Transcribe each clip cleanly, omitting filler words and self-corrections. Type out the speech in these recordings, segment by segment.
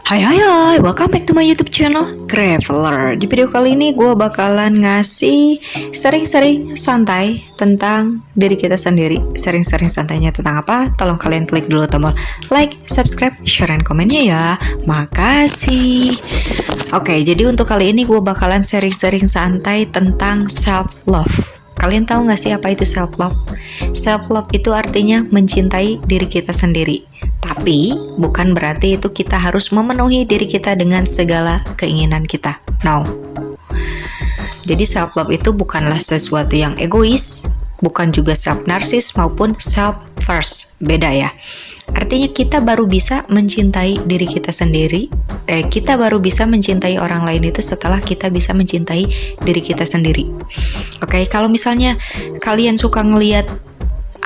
Hai hai hai, welcome back to my YouTube channel Traveler. Di video kali ini gue bakalan ngasih sering-sering santai tentang diri kita sendiri. Sering-sering santainya tentang apa? Tolong kalian klik dulu tombol like, subscribe, share, dan komennya ya. Makasih. Oke, jadi untuk kali ini gue bakalan sering-sering santai tentang self-love. Kalian tahu gak sih apa itu self-love? Self-love itu artinya mencintai diri kita sendiri. Tapi bukan berarti itu kita harus memenuhi diri kita dengan segala keinginan kita. No. Jadi self-love itu bukanlah sesuatu yang egois, bukan juga self-narsis maupun self-first. Beda ya. Artinya kita baru bisa mencintai diri kita sendiri. Kita baru bisa mencintai orang lain itu setelah kita bisa mencintai diri kita sendiri. Oke, kalau misalnya kalian suka ngelihat,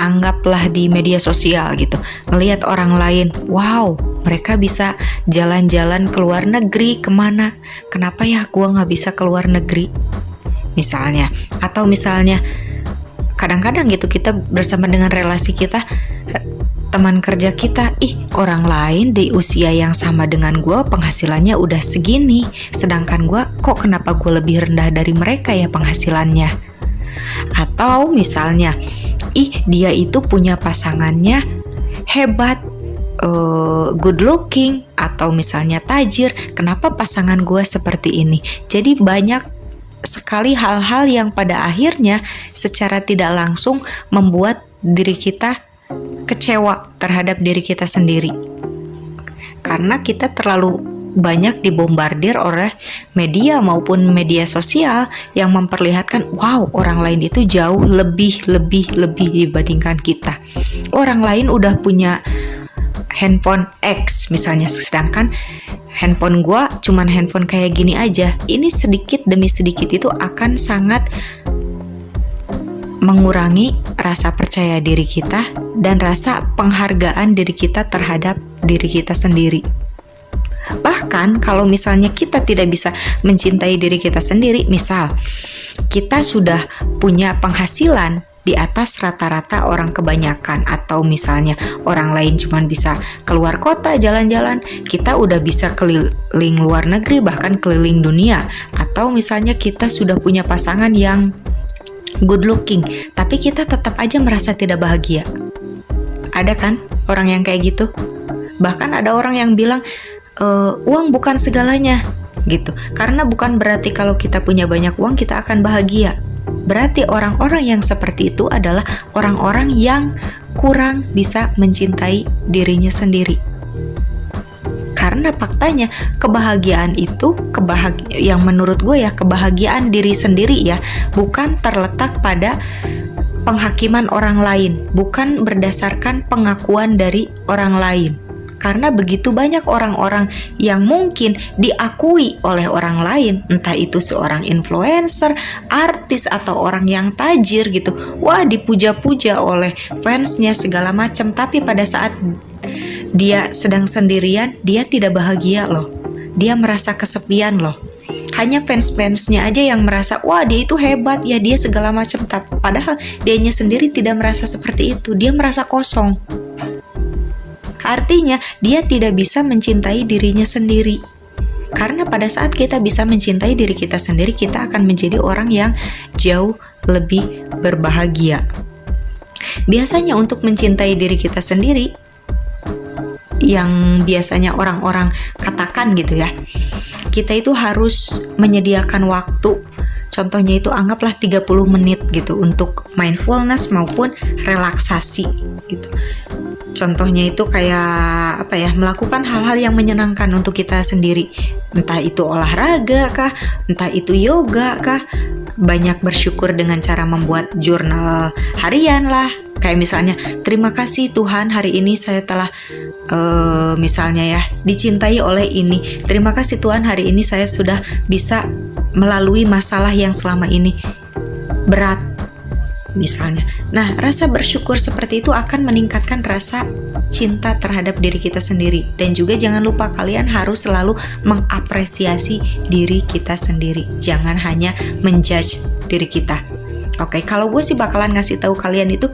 anggaplah di media sosial gitu, ngelihat orang lain, wow, mereka bisa jalan-jalan ke luar negeri, kemana? Kenapa ya gua nggak bisa ke luar negeri? Misalnya, atau misalnya kadang-kadang gitu kita bersama dengan relasi kita, teman kerja kita, orang lain di usia yang sama dengan gue penghasilannya udah segini, sedangkan gue kok kenapa gue lebih rendah dari mereka ya penghasilannya. Atau misalnya, dia itu punya pasangannya hebat, good looking, atau misalnya tajir, kenapa pasangan gue seperti ini. Jadi banyak sekali hal-hal yang pada akhirnya secara tidak langsung membuat diri kita kecewa terhadap diri kita sendiri, karena kita terlalu banyak dibombardir oleh media maupun media sosial yang memperlihatkan wow, orang lain itu jauh lebih dibandingkan kita. Orang lain udah punya handphone X misalnya, sedangkan handphone gua cuman handphone kayak gini aja. Ini sedikit demi sedikit itu akan sangat mengurangi rasa percaya diri kita dan rasa penghargaan diri kita terhadap diri kita sendiri. Bahkan kalau misalnya kita tidak bisa mencintai diri kita sendiri, misal kita sudah punya penghasilan di atas rata-rata orang kebanyakan, atau misalnya orang lain cuma bisa keluar kota jalan-jalan, kita udah bisa keliling luar negeri, bahkan keliling dunia. Atau misalnya kita sudah punya pasangan yang good looking, tapi kita tetap aja merasa tidak bahagia. Ada kan orang yang kayak gitu? Bahkan ada orang yang bilang uang bukan segalanya gitu. Karena bukan berarti kalau kita punya banyak uang kita akan bahagia. Berarti orang-orang yang seperti itu adalah orang-orang yang kurang bisa mencintai dirinya sendiri. Karena faktanya kebahagiaan itu, yang menurut gue ya, kebahagiaan diri sendiri ya, bukan terletak pada penghakiman orang lain, bukan berdasarkan pengakuan dari orang lain. Karena begitu banyak orang-orang yang mungkin diakui oleh orang lain, entah itu seorang influencer, artis, atau orang yang tajir gitu, wah dipuja-puja oleh fansnya segala macam, tapi pada saat dia sedang sendirian, dia tidak bahagia loh. Dia merasa kesepian loh. Hanya fans-fansnya aja yang merasa, wah dia itu hebat ya, dia segala macam. Padahal dianya sendiri tidak merasa seperti itu. Dia merasa kosong. Artinya dia tidak bisa mencintai dirinya sendiri. Karena pada saat kita bisa mencintai diri kita sendiri, kita akan menjadi orang yang jauh lebih berbahagia. Biasanya untuk mencintai diri kita sendiri, yang biasanya orang-orang katakan gitu ya, kita itu harus menyediakan waktu. Contohnya itu anggaplah 30 menit gitu untuk mindfulness maupun relaksasi gitu. Contohnya itu kayak melakukan hal-hal yang menyenangkan untuk kita sendiri. Entah itu olahraga kah, entah itu yoga kah, banyak bersyukur dengan cara membuat jurnal harian lah. Kayak misalnya, terima kasih Tuhan hari ini saya telah misalnya ya, dicintai oleh ini. Terima kasih Tuhan hari ini saya sudah bisa melalui masalah yang selama ini berat misalnya. Nah, rasa bersyukur seperti itu akan meningkatkan rasa cinta terhadap diri kita sendiri. Dan juga jangan lupa kalian harus selalu mengapresiasi diri kita sendiri. Jangan hanya menjudge diri kita. Oke, kalau gue sih bakalan ngasih tahu kalian itu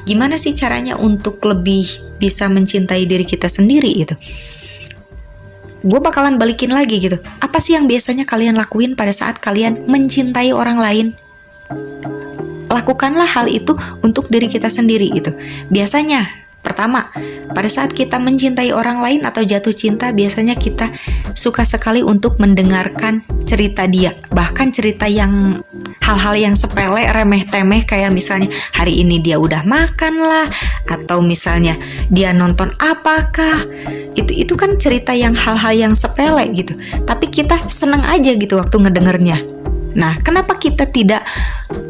gimana sih caranya untuk lebih bisa mencintai diri kita sendiri itu. gue bakalan balikin lagi gitu. Apa sih yang biasanya kalian lakuin pada saat kalian mencintai orang lain? Lakukanlah hal itu untuk diri kita sendiri gitu. Biasanya, pertama, pada saat kita mencintai orang lain atau jatuh cinta, biasanya kita suka sekali untuk mendengarkan cerita dia. Bahkan cerita yang hal-hal yang sepele, remeh-temeh, kayak misalnya hari ini dia udah makan lah, atau misalnya dia nonton apakah. Itu kan cerita yang hal-hal yang sepele gitu. Tapi kita seneng aja gitu waktu ngedengernya. Nah, kenapa kita tidak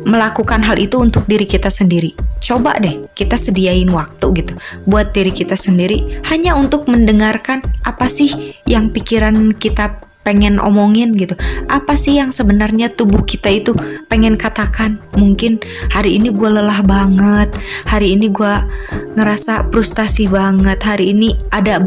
melakukan hal itu untuk diri kita sendiri? Coba deh kita sediain waktu gitu buat diri kita sendiri, hanya untuk mendengarkan apa sih yang pikiran kita pengen omongin gitu. Apa sih yang sebenarnya tubuh kita itu pengen katakan. Mungkin hari ini gue lelah banget, hari ini gue ngerasa frustasi banget, hari ini ada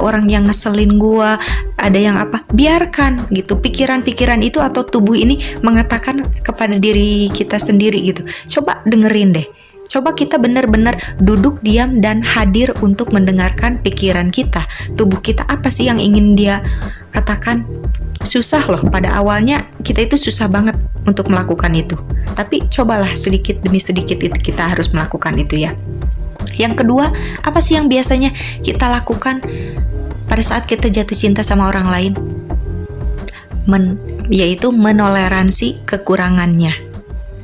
orang yang ngeselin gue, ada yang apa. Biarkan gitu pikiran-pikiran itu atau tubuh ini mengatakan kepada diri kita sendiri gitu. Coba dengerin deh. Coba kita benar-benar duduk diam dan hadir untuk mendengarkan pikiran kita, tubuh kita apa sih yang ingin dia katakan. Susah loh, pada awalnya kita itu susah banget untuk melakukan itu. Tapi cobalah sedikit demi sedikit itu kita harus melakukan itu ya. Yang kedua, apa sih yang biasanya kita lakukan pada saat kita jatuh cinta sama orang lain? Yaitu menoleransi kekurangannya.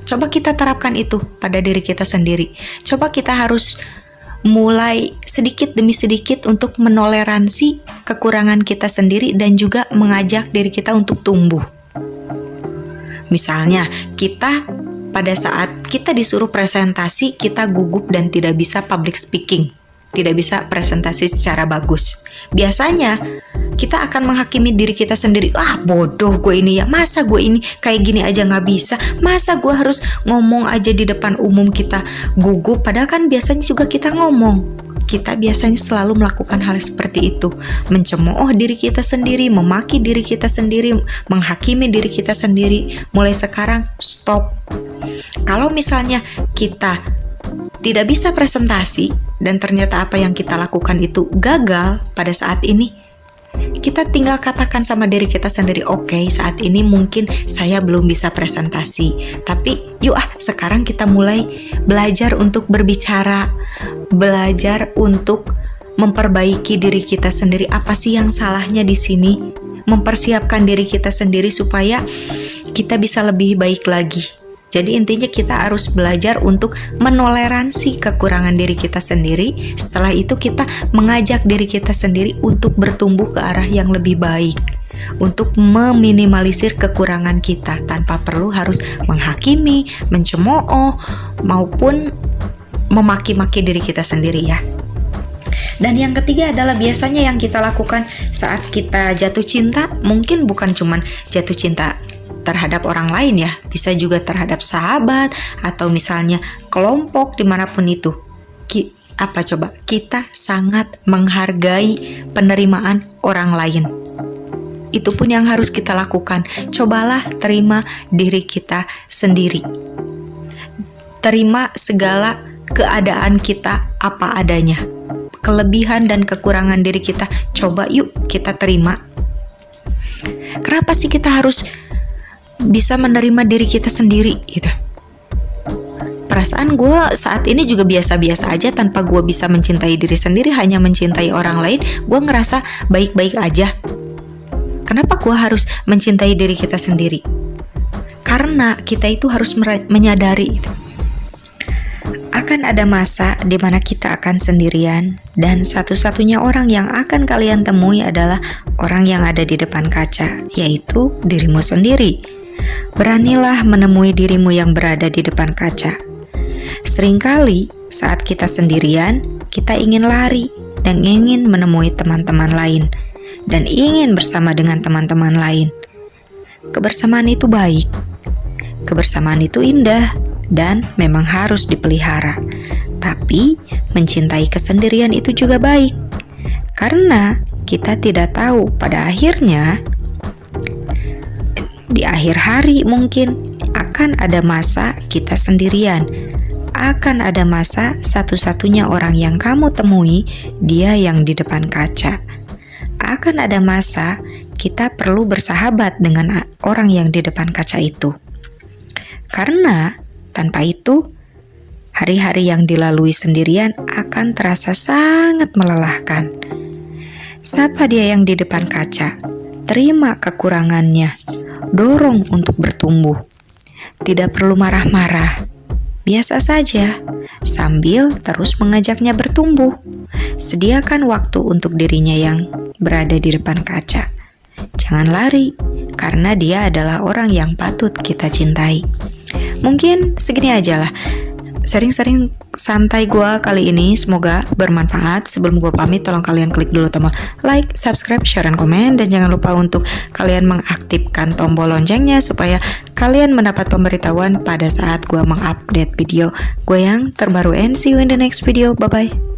Coba kita terapkan itu pada diri kita sendiri. Coba kita harus mulai sedikit demi sedikit untuk menoleransi kekurangan kita sendiri dan juga mengajak diri kita untuk tumbuh. Misalnya, kita pada saat kita disuruh presentasi, kita gugup dan tidak bisa public speaking, tidak bisa presentasi secara bagus. Biasanya kita akan menghakimi diri kita sendiri. Bodoh gue ini ya, masa gue ini kayak gini aja gak bisa, masa gue harus ngomong aja di depan umum kita gugup. Padahal kan biasanya juga kita ngomong. Kita biasanya selalu melakukan hal seperti itu, mencemooh diri kita sendiri, memaki diri kita sendiri, menghakimi diri kita sendiri. Mulai sekarang stop. Kalau misalnya kita tidak bisa presentasi dan ternyata apa yang kita lakukan itu gagal pada saat ini, kita tinggal katakan sama diri kita sendiri, oke, saat ini mungkin saya belum bisa presentasi, tapi yuk sekarang kita mulai belajar untuk berbicara, belajar untuk memperbaiki diri kita sendiri. Apa sih yang salahnya di sini? Mempersiapkan diri kita sendiri supaya kita bisa lebih baik lagi. Jadi intinya kita harus belajar untuk menoleransi kekurangan diri kita sendiri. Setelah itu kita mengajak diri kita sendiri untuk bertumbuh ke arah yang lebih baik, untuk meminimalisir kekurangan kita tanpa perlu harus menghakimi, mencemooh, maupun memaki-maki diri kita sendiri ya. Dan yang ketiga adalah biasanya yang kita lakukan saat kita jatuh cinta, mungkin bukan cuman jatuh cinta terhadap orang lain ya, bisa juga terhadap sahabat atau misalnya kelompok dimanapun itu. Kita sangat menghargai penerimaan orang lain. Itu pun yang harus kita lakukan. Cobalah terima diri kita sendiri. Terima segala keadaan kita apa adanya. Kelebihan dan kekurangan diri kita, coba yuk kita terima. Kenapa sih kita harus bisa menerima diri kita sendiri gitu? Perasaan gue saat ini juga biasa-biasa aja tanpa gue bisa mencintai diri sendiri, hanya mencintai orang lain. Gue ngerasa baik-baik aja. Kenapa gue harus mencintai diri kita sendiri? Karena kita itu harus menyadari gitu. Akan ada masa di mana kita akan sendirian, dan satu-satunya orang yang akan kalian temui adalah orang yang ada di depan kaca, yaitu dirimu sendiri. Beranilah menemui dirimu yang berada di depan kaca. Seringkali saat kita sendirian, kita ingin lari dan ingin menemui teman-teman lain dan ingin bersama dengan teman-teman lain. Kebersamaan itu baik, kebersamaan itu indah dan memang harus dipelihara. Tapi mencintai kesendirian itu juga baik, karena kita tidak tahu pada akhirnya di akhir hari mungkin akan ada masa kita sendirian. Akan ada masa satu-satunya orang yang kamu temui dia yang di depan kaca. akan ada masa kita perlu bersahabat dengan orang yang di depan kaca itu. Karena tanpa itu, hari-hari yang dilalui sendirian akan terasa sangat melelahkan. Sapa dia yang di depan kaca, terima kekurangannya, dorong untuk bertumbuh. Tidak perlu marah-marah, biasa saja, sambil terus mengajaknya bertumbuh. Sediakan waktu untuk dirinya yang berada di depan kaca. Jangan lari, karena dia adalah orang yang patut kita cintai. Mungkin segini aja lah sering-sering santai gue kali ini, semoga bermanfaat. Sebelum gue pamit, tolong kalian klik dulu tombol like, subscribe, share, dan komen. Dan jangan lupa untuk kalian mengaktifkan tombol loncengnya supaya kalian mendapat pemberitahuan pada saat gue mengupdate video gue yang terbaru. And see you in the next video, bye-bye.